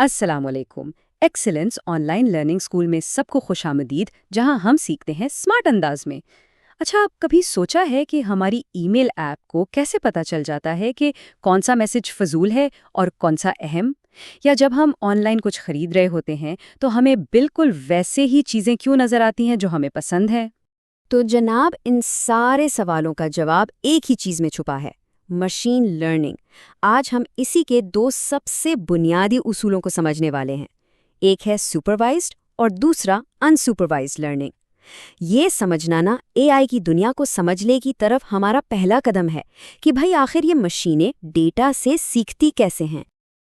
السلام علیکم۔ Excellence on line learning school میں سب کو خوش آمدید، جہاں ہم سیکھتے ہیں اسمارٹ انداز میں۔ اچھا، آپ کبھی سوچا ہے کہ ہماری ای میل ایپ کو کیسے پتہ چل جاتا ہے کہ کون سا میسج فضول ہے اور کون سا اہم؟ یا جب ہم آن لائن کچھ خرید رہے ہوتے ہیں تو ہمیں بالکل ویسے ہی چیزیں کیوں نظر آتی ہیں جو ہمیں پسند ہے؟ تو جناب، ان سارے سوالوں کا جواب ایک ہی چیز میں چھپا ہے: مشین لرننگ۔ آج ہم اسی کے دو سب سے بنیادی اصولوں کو سمجھنے والے ہیں۔ ایک ہے سپروائزڈ اور دوسرا انسپروائزڈ لرننگ۔ یہ سمجھنا نا اے آئی کی دنیا کو سمجھنے کی طرف ہمارا پہلا قدم ہے کہ بھائی آخر یہ مشینیں ڈیٹا سے سیکھتی کیسے ہیں۔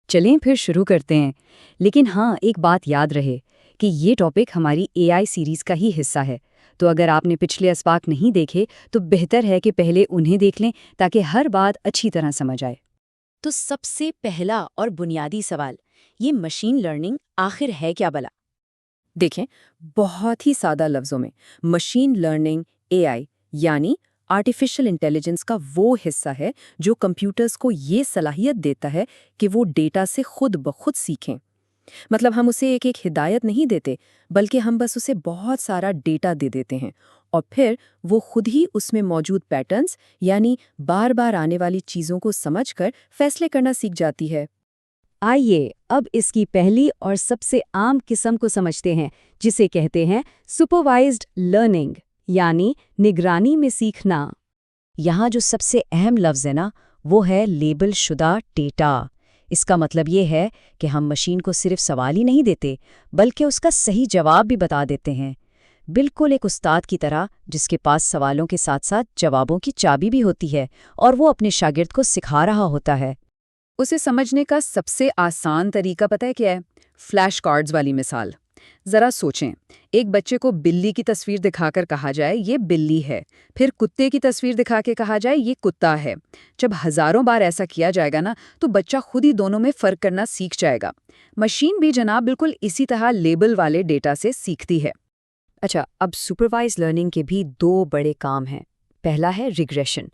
چلیں پھر شروع کرتے ہیں، لیکن ہاں، ایک بات یاد رہے کہ یہ ٹاپک ہماری اے آئی سیریز کا ہی حصہ ہے، تو اگر آپ نے پچھلے اسباق نہیں دیکھے تو بہتر ہے کہ پہلے انہیں دیکھ لیں تاکہ ہر بات اچھی طرح سمجھ آئے۔ تو سب سے پہلا اور بنیادی سوال، یہ مشین لرننگ آخر ہے کیا بلا؟ دیکھیں، بہت ہی سادہ لفظوں میں مشین لرننگ اے آئی یعنی آرٹیفیشل انٹیلیجنس کا وہ حصہ ہے جو کمپیوٹرز کو یہ صلاحیت دیتا ہے کہ وہ ڈیٹا سے خود بخود سیکھیں۔ مطلب ہم اسے ایک ایک ہدایت نہیں دیتے، بلکہ ہم بس اسے بہت سارا ڈیٹا دے دیتے ہیں اور پھر وہ خود ہی اس میں موجود پیٹرنز یعنی بار بار آنے والی چیزوں کو سمجھ کر فیصلے کرنا سیکھ جاتی ہے۔ آئیے اب اس کی پہلی اور سب سے عام قسم کو سمجھتے ہیں، جسے کہتے ہیں سپروائزڈ لرننگ یعنی نگرانی میں سیکھنا۔ یہاں جو سب سے اہم لفظ ہے نا، وہ ہے لیبل شدہ ڈیٹا۔ اس کا مطلب یہ ہے کہ ہم مشین کو صرف سوال ہی نہیں دیتے، بلکہ اس کا صحیح جواب بھی بتا دیتے ہیں، بالکل ایک استاد کی طرح جس کے پاس سوالوں کے ساتھ ساتھ جوابوں کی چابی بھی ہوتی ہے اور وہ اپنے شاگرد کو سکھا رہا ہوتا ہے۔ اسے سمجھنے کا سب سے آسان طریقہ پتہ ہے کیا ہے؟ فلیش کارڈز والی مثال۔ ذرا سوچیں، ایک بچے کو بلی کی تصویر دکھا کر کہا جائے یہ بلی ہے، پھر کتے کی تصویر دکھا کے کہا جائے یہ کتا ہے۔ جب ہزاروں بار ایسا کیا جائے گا نا، تو بچہ خود ہی دونوں میں فرق کرنا سیکھ جائے گا۔ مشین بھی جناب بالکل اسی طرح لیبل والے ڈیٹا سے سیکھتی ہے۔ اچھا، اب سپروائز لرننگ کے بھی دو بڑے کام ہیں۔ پہلا ہے ریگریشن۔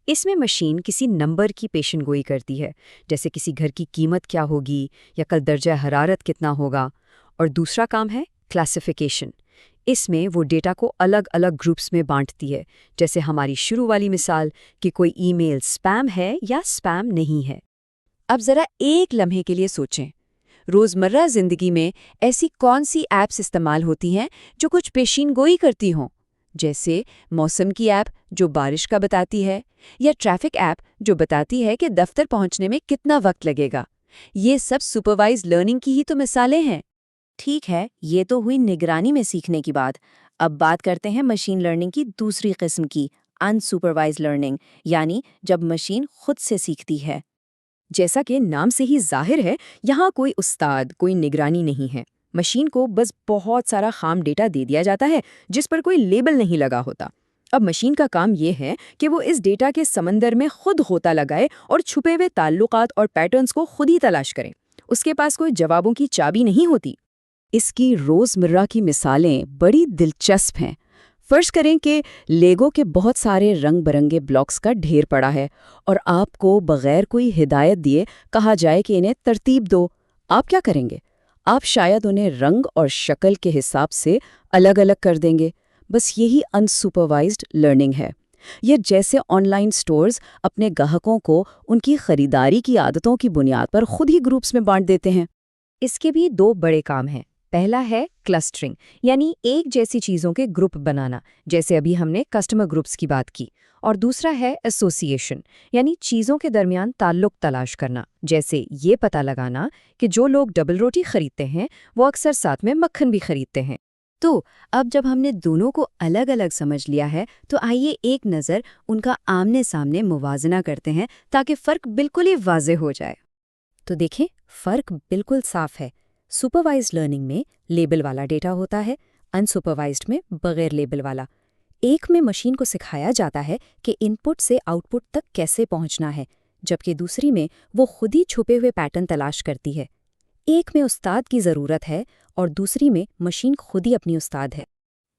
اس میں مشین کسی نمبر کی پیشن گوئی کرتی ہے، جیسے کسی گھر کی قیمت کیا ہوگی یا کل درجہ حرارت کتنا ہوگا۔ اور دوسرا کام ہے کلاسیفیکیشن۔ اس میں وہ ڈیٹا کو الگ الگ گروپس میں بانٹتی ہے، جیسے ہماری شروع والی مثال کہ کوئی ای میل سپیم ہے یا سپیم نہیں ہے۔ اب ذرا ایک لمحے کے لیے سوچیں، روزمرہ زندگی میں ایسی کون سی ایپس استعمال ہوتی ہیں جو کچھ پیشین گوئی کرتی ہوں، جیسے موسم کی ایپ جو بارش کا بتاتی ہے، یا ٹریفک ایپ جو بتاتی ہے کہ دفتر پہنچنے میں کتنا وقت لگے گا۔ یہ سب سپروائز لرننگ کی ہی تو مثالیں ہیں۔ ٹھیک ہے، یہ تو ہوئی نگرانی میں سیکھنے کی بات۔ اب بات کرتے ہیں مشین لرننگ کی دوسری قسم کی، انسپروائز لرننگ، یعنی جب مشین خود سے سیکھتی ہے۔ جیسا کہ نام سے ہی ظاہر ہے، یہاں کوئی استاد، کوئی نگرانی نہیں ہے۔ مشین کو بس بہت سارا خام ڈیٹا دے دیا جاتا ہے جس پر کوئی لیبل نہیں لگا ہوتا۔ اب مشین کا کام یہ ہے کہ وہ اس ڈیٹا کے سمندر میں خود غوطہ لگائے اور چھپے ہوئے تعلقات اور پیٹرنز کو خود ہی تلاش کرے۔ اس کے پاس کوئی جوابوں کی چابی نہیں ہوتی۔ اس کی روزمرہ کی مثالیں بڑی دلچسپ ہیں۔ فرض کریں کہ لیگو کے بہت سارے رنگ برنگے بلاکس کا ڈھیر پڑا ہے اور آپ کو بغیر کوئی ہدایت دیے کہا جائے کہ انہیں ترتیب دو۔ آپ کیا کریں گے؟ آپ شاید انہیں رنگ اور شکل کے حساب سے الگ الگ کر دیں گے۔ بس یہی انسپروائزڈ لرننگ ہے۔ یہ جیسے آن لائن سٹورز اپنے گاہکوں کو ان کی خریداری کی عادتوں کی بنیاد پر خود ہی گروپس میں بانٹ دیتے ہیں۔ اس کے بھی دو بڑے کام ہیں۔ پہلا ہے کلسٹرنگ، یعنی ایک جیسی چیزوں کے گروپ بنانا، جیسے ابھی ہم نے کسٹمر گروپس کی بات کی۔ اور دوسرا ہے ایسوسیشن، یعنی چیزوں کے درمیان تعلق تلاش کرنا، جیسے یہ پتہ لگانا کہ جو لوگ ڈبل روٹی خریدتے ہیں وہ اکثر ساتھ میں مکھن بھی خریدتے ہیں۔ تو اب جب ہم نے دونوں کو الگ الگ سمجھ لیا ہے، تو آئیے ایک نظر ان کا آمنے سامنے موازنہ کرتے ہیں تاکہ فرق بالکل ہی واضح ہو جائے۔ تو دیکھیں، فرق بالکل صاف ہے۔ سپروائزڈ لرننگ میں لیبل والا ڈیٹا ہوتا ہے، انسپروائزڈ میں بغیر لیبل والا۔ ایک میں مشین کو سکھایا جاتا ہے کہ ان پٹ سے آؤٹ پٹ تک کیسے پہنچنا ہے، جبکہ دوسری میں وہ خود ہی چھپے ہوئے پیٹرن تلاش کرتی ہے۔ ایک میں استاد کی ضرورت ہے اور دوسری میں مشین خود ہی اپنی استاد ہے۔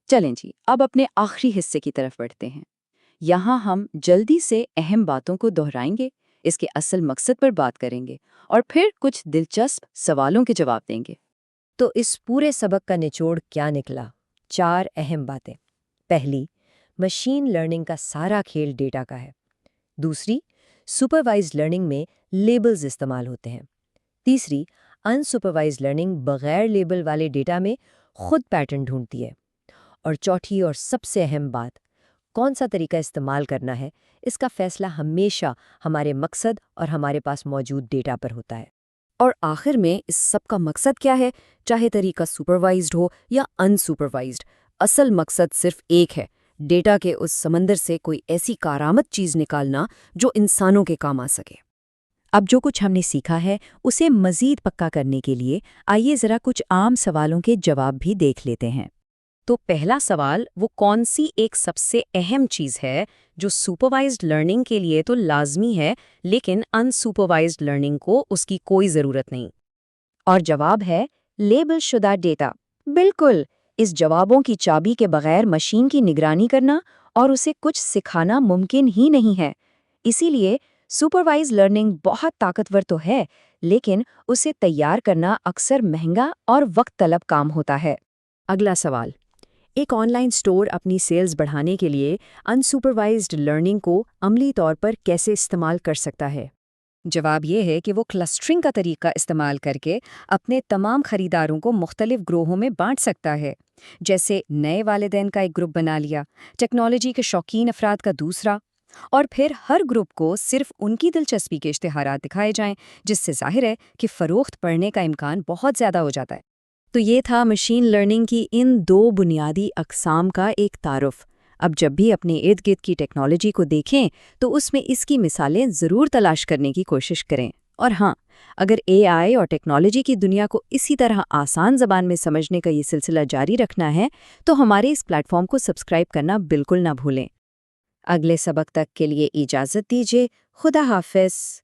چلیں جی، اب اپنے آخری حصے کی طرف بڑھتے ہیں۔ یہاں ہم جلدی سے اہم باتوں کو دہرائیں گے اس کے اصل مقصد پر بات کریں گے اور پھر کچھ دلچسپ سوالوں کے جواب دیں گے۔ تو اس پورے سبق کا نچوڑ کیا نکلا؟ 4 اہم باتیں۔ پہلی، مشین لرننگ کا سارا کھیل ڈیٹا کا ہے۔ دوسری، سپروائزڈ لرننگ میں لیبلز استعمال ہوتے ہیں۔ تیسری، انسپروائزڈ لرننگ بغیر لیبل والے ڈیٹا میں خود پیٹرن ڈھونڈتی ہے۔ اور چوتھی اور سب سے اہم بات، کون سا طریقہ استعمال کرنا ہے، اس کا فیصلہ ہمیشہ ہمارے مقصد اور ہمارے پاس موجود ڈیٹا پر ہوتا ہے۔ اور آخر میں اس سب کا مقصد کیا ہے؟ چاہے طریقہ سپروائزڈ ہو یا انسپروائزڈ، اصل مقصد صرف ایک ہے، ڈیٹا کے اس سمندر سے کوئی ایسی کارآمد چیز نکالنا جو انسانوں کے کام آ سکے۔ اب جو کچھ ہم نے سیکھا ہے اسے مزید پکا کرنے کے لیے آئیے ذرا کچھ عام سوالوں کے جواب بھی دیکھ لیتے ہیں۔ تو پہلا سوال، وہ کون سی ایک سب سے اہم چیز ہے جو سپروائزڈ لرننگ کے لیے تو لازمی ہے لیکن انسپروائزڈ لرننگ کو اس کی کوئی ضرورت نہیں؟ اور جواب ہے لیبل شدہ ڈیٹا۔ بالکل، اس جوابوں کی چابی کے بغیر مشین کی نگرانی کرنا اور اسے کچھ سکھانا ممکن ہی نہیں ہے۔ اسی لیے سپروائزڈ لرننگ بہت طاقتور تو ہے لیکن اسے تیار کرنا اکثر مہنگا اور وقت طلب کام ہوتا ہے۔ اگلا سوال، ایک آن لائن اسٹور اپنی سیلز بڑھانے کے لیے انسپروائزڈ لرننگ کو عملی طور پر کیسے استعمال کر سکتا ہے؟ جواب یہ ہے کہ وہ کلسٹرنگ کا طریقہ استعمال کر کے اپنے تمام خریداروں کو مختلف گروہوں میں بانٹ سکتا ہے۔ جیسے نئے والدین کا ایک گروپ بنا لیا، ٹیکنالوجی کے شوقین افراد کا دوسرا، اور پھر ہر گروپ کو صرف ان کی دلچسپی کے اشتہارات دکھائے جائیں، جس سے ظاہر ہے کہ فروخت پڑنے کا امکان بہت زیادہ ہو جاتا ہے۔ تو یہ تھا مشین لرننگ کی ان 2 بنیادی اقسام کا ایک تعارف۔ اب جب بھی اپنے ارد گرد کی ٹیکنالوجی کو دیکھیں تو اس میں اس کی مثالیں ضرور تلاش کرنے کی کوشش کریں۔ اور ہاں، اگر AI اور ٹیکنالوجی کی دنیا کو اسی طرح آسان زبان میں سمجھنے کا یہ سلسلہ جاری رکھنا ہے تو ہمارے اس پلیٹ فارم کو سبسکرائب کرنا بالکل نہ بھولیں۔ اگلے سبق تک کے لیے اجازت دیجیے۔ خدا حافظ۔